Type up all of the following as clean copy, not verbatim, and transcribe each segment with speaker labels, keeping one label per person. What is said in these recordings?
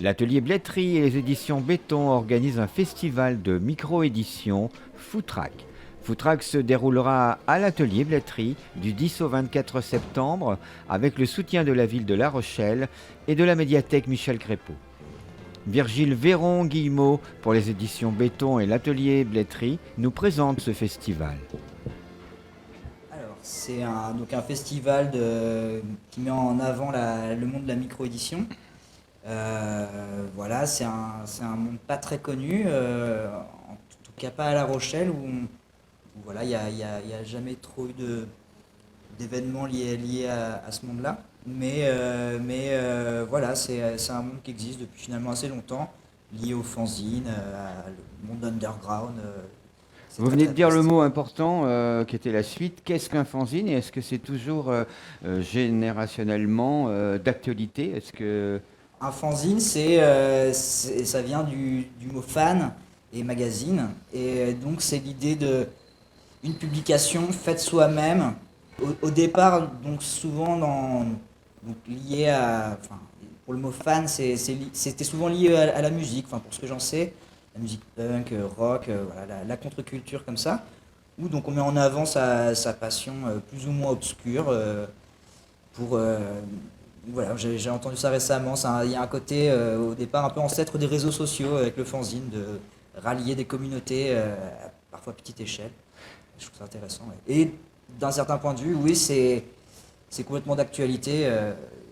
Speaker 1: L'atelier Bletterie et les éditions Béton organisent un festival de micro-éditions Footrack. Footrack se déroulera à l'atelier Bletterie du 10 au 24 septembre avec le soutien de la ville de La Rochelle et de la médiathèque Michel Crépeau. Virgile Véron-Guillemot pour les éditions Béton et l'atelier Bletterie nous présente ce festival.
Speaker 2: Alors, c'est donc un festival qui met en avant le monde de la micro-édition. Voilà, c'est un monde pas très connu, en tout cas pas à La Rochelle, où voilà, il n'y a jamais trop eu d'événements liés à ce monde-là. Mais voilà, c'est un monde qui existe depuis finalement assez longtemps, lié au fanzine, au monde underground. C'est
Speaker 1: Vous
Speaker 2: très
Speaker 1: venez
Speaker 2: très
Speaker 1: de dire le
Speaker 2: vaste.
Speaker 1: mot important qui était la suite. Qu'est-ce qu'un fanzine et est-ce que c'est toujours générationnellement d'actualité? Est-ce que
Speaker 2: Un fanzine, ça vient du mot fan et magazine. Et donc, c'est l'idée d'une publication faite soi-même. Au départ, donc souvent donc lié enfin, pour le mot fan, c'était souvent lié à la musique. Enfin, pour ce que j'en sais, la musique punk, rock, voilà, la contre-culture comme ça. Où donc on met en avant sa passion plus ou moins obscure pour voilà, j'ai entendu ça récemment. Il y a un côté au départ un peu ancêtre des réseaux sociaux avec le fanzine, de rallier des communautés parfois à petite échelle. Je trouve ça intéressant. Ouais. Et d'un certain point de vue, oui, c'est complètement d'actualité.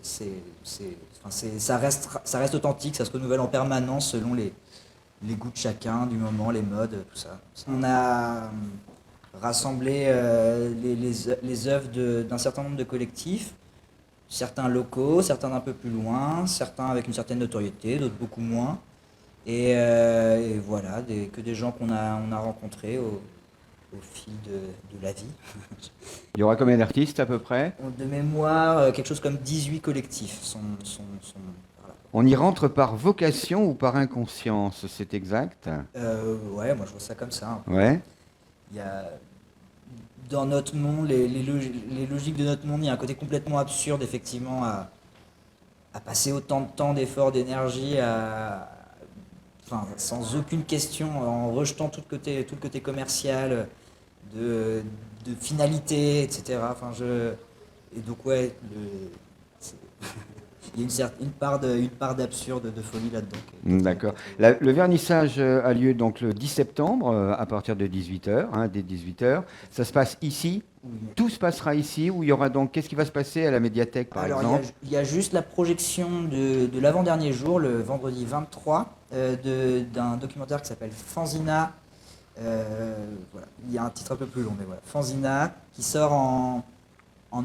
Speaker 2: Ça reste authentique, ça se renouvelle en permanence selon les goûts de chacun, du moment, les modes, tout ça. On a rassemblé les œuvres d'un certain nombre de collectifs, certains locaux, certains d'un peu plus loin, certains avec une certaine notoriété, d'autres beaucoup moins. Et voilà, que des gens on a rencontrés au fil de la vie.
Speaker 1: il y aura combien d'artistes à peu près?
Speaker 2: De mémoire, quelque chose comme 18 collectifs voilà.
Speaker 1: On y rentre par vocation ou par inconscience, c'est exact?
Speaker 2: Ouais, moi je vois ça comme ça, un peu.
Speaker 1: Ouais.
Speaker 2: Il y a, dans notre monde, les logiques de notre monde, il y a un côté complètement absurde, effectivement, à passer autant de temps, d'efforts, d'énergie, enfin, sans aucune question, en rejetant tout le côté commercial, de, de finalité, etc. Enfin, et donc, ouais, c'est- il y a une part d'absurde, de folie là-dedans, qui est
Speaker 1: D'accord.
Speaker 2: très.
Speaker 1: Le vernissage a lieu donc le 10 septembre à partir de 18 h, dès 18 h. Ça se passe ici.
Speaker 2: Oui.
Speaker 1: Tout se passera ici où il y aura donc qu'est-ce qui va se passer à la médiathèque par
Speaker 2: Alors,
Speaker 1: exemple?
Speaker 2: il y a juste la projection de l'avant-dernier jour, le vendredi 23, d'un documentaire qui s'appelle Fanzina. Voilà. Il y a un titre un peu plus long, mais voilà. Fanzina, qui sort en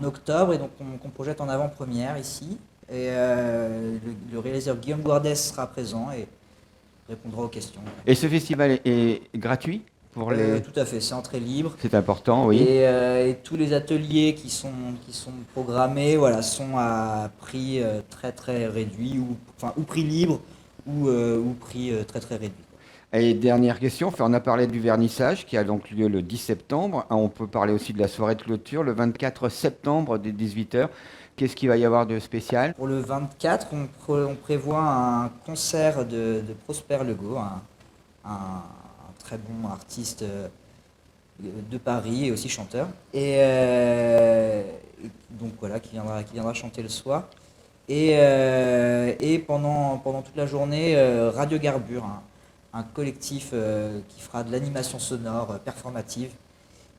Speaker 2: octobre et donc qu'on projette en avant-première ici. Et le réalisateur Guillaume Guardès sera présent et répondra aux questions.
Speaker 1: Et ce festival est gratuit pour les.
Speaker 2: Tout à fait, c'est entrée libre.
Speaker 1: C'est important, oui.
Speaker 2: Et tous les ateliers qui sont programmés, voilà, sont à prix très très réduit, ou prix libre, ou prix très très réduit.
Speaker 1: Et dernière question, enfin, on a parlé du vernissage qui a donc lieu le 10 septembre. On peut parler aussi de la soirée de clôture le 24 septembre dès 18 h. Qu'est-ce qu'il va y avoir de spécial?
Speaker 2: Pour le 24, on prévoit un concert de Prosper Legault, un très bon artiste de Paris et aussi chanteur. Et donc voilà, qui viendra chanter le soir. Et pendant toute la journée, Radio Garbure, un collectif qui fera de l'animation sonore performative.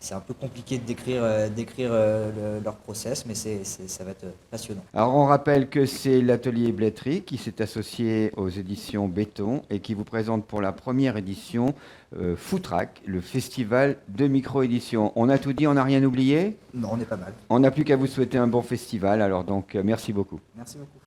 Speaker 2: C'est un peu compliqué de décrire leur process, mais ça va être passionnant.
Speaker 1: Alors on rappelle que c'est l'atelier Bletterie qui s'est associé aux éditions Béton et qui vous présente pour la première édition Footrack, le festival de micro-édition. On a tout dit, on n'a rien oublié?
Speaker 2: Non, on est pas mal.
Speaker 1: On n'a plus qu'à vous souhaiter un bon festival, alors donc merci beaucoup.
Speaker 2: Merci beaucoup.